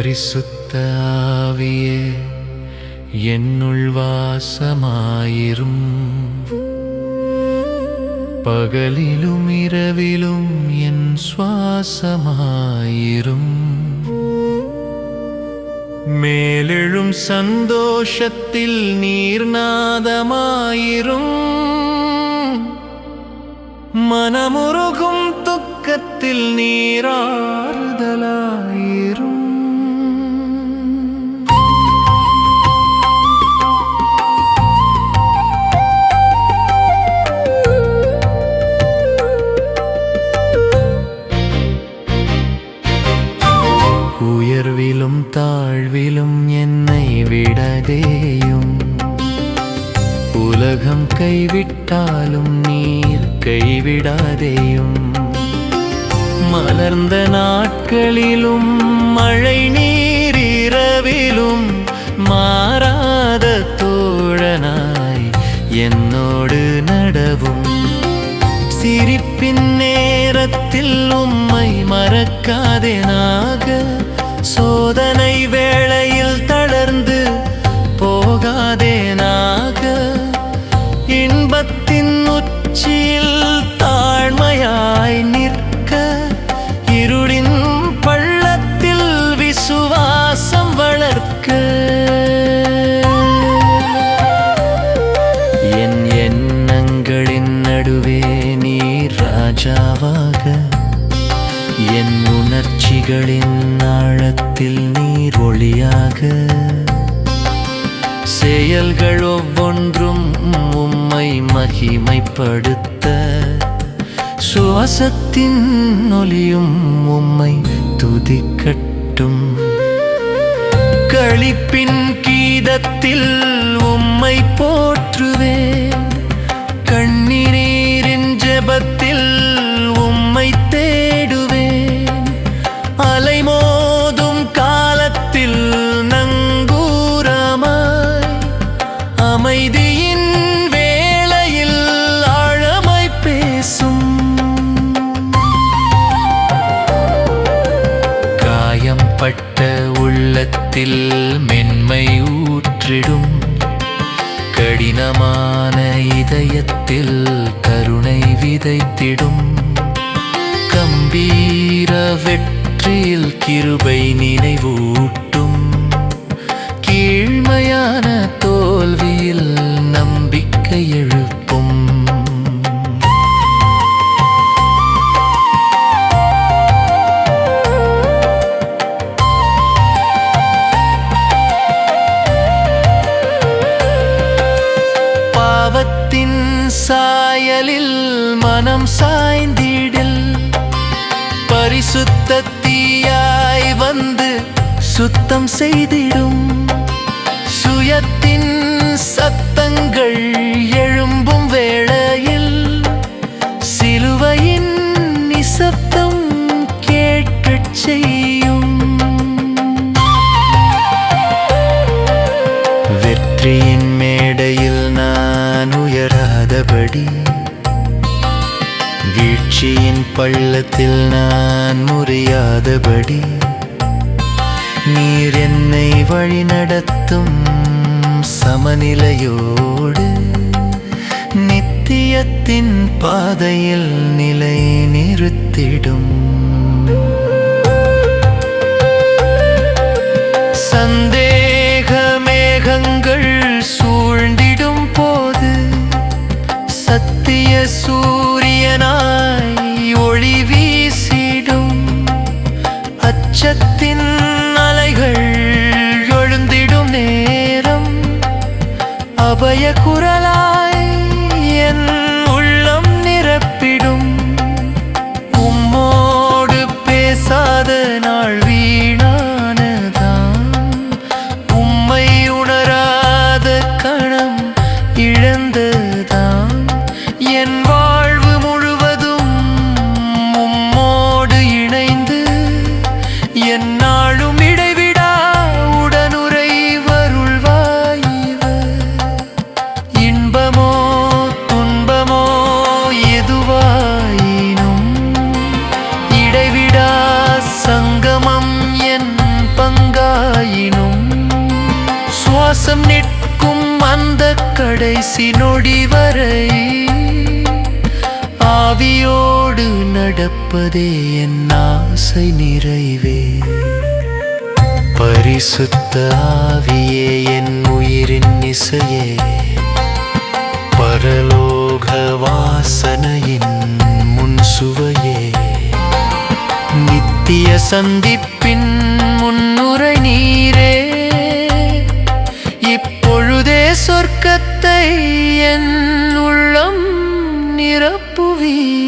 பரிசுத்த ஆவியே என்னுள் வாசமாயிரும். பகலிலும் இரவிலும் என் சுவாசமாயிரும். மேலெழும் சந்தோஷத்தில் நீர்நாதமாயிரும். மனமுருகும் துக்கத்தில் நீராறுதலாயிரும். உயர்விலும் தாழ்விலும் என்னை விடாதேயும். உலகம் கைவிட்டாலும் நீர் கைவிடாதேயும். மலர்ந்த நாட்களிலும் மழை நீர் இரவிலும் மாறாத தோழனாய் என்னோடு நடவும். சிரிப்பின் நேரத்தில் உம்மை மறக்காதேனாக. சோதனை வேளையில் தளர்ந்து போகாதேனாக. இன்பத்தின் உச்சியில் தாழ்மையாய் நிற்க. இருளின் பள்ளத்தில் விசுவாசம் வளர்க்க. என் எண்ணங்களின் நடுவே நீர் ராஜாவாக. என் உணர்ச்சிகளின் ஆழத்தில் நீர் ஒளியாக. செயல்கள் ஒவ்வொன்றும் உம்மை மகிமைப்படுத்த. சுவாசத்தின் ஒலியும் உம்மை துதிக்கட்டும். களிப்பின் கீதத்தில் உம்மை போற்றுவேன். கண்ணீரின் ஜெபத்தில் உம்மை தேடுவேன். அலைமோதும் காலத்தில் நங்கூரமாய். அமைதியின் வேளையில் ஆழமாய் பேசும். காயம்பட்ட உள்ளத்தில் மென்மை ஊற்றிடும். கடினமான இதயத்தில் கருணை விதைத்திடும். கம்பீர வெற்றியில் கிருபை நினைவூட்டும். கீழ்மையான தோல்வியில் நம்பிக்கை எழுப்பும். பாவத்தின் சாயலில் மனம் சாய்ந்திடில். பரிசுத்த தீயாய் வந்து சுத்தம் செய்திடும். சுயத்தின் சத்தங்கள் எழும்பும் வேளையில் சிலுவையின் நிசப்தம் கேட்கச் செய்யும். வெற்றியின் மேடையில் நான் உயராதபடி. வீழ்ச்சியின் பள்ளத்தில் நான் முறியாதபடி. நீர் என்னை வழிநடத்தும் சமநிலையோடு. நித்தியத்தின் பாதையில் நிலை நிறுத்திடும். சந்தேக மேகங்கள் சூழ்ந்திடும் போது. சத்திய சூரியனாய் ஒளி வீசிடும். அச்சத்தின் அலைகள் எழுந்திடும் நேரம். அபய குரலாய் என் உள்ளம் நிரப்பிடும். உம்மோடு பேசாத நாள் வீணானதாம். உம்மை உணராத கணம் இழந்ததாம். என் வாழ்வு முழுவதும் உம்மோடு இணைந்து. எந்நாளும் இடைவிடா உடனுறை வருள்வாய். இன்ப சுவாசம் நிற்கும் அந்த கடைசி நொடி வரை ஆவியோடு நடப்பதே என் ஆசை நிறைவே. பரிசுத்த ஆவியே என் உயிரின் இசையே, பரலோக வாசனையின் முன் சுவையே, நித்திய சந்திப்பின் முன்னுரை நீரே, இப்பொழுதே சொர்க்கத்தை என் உள்ளம் நிரப்புவீர்.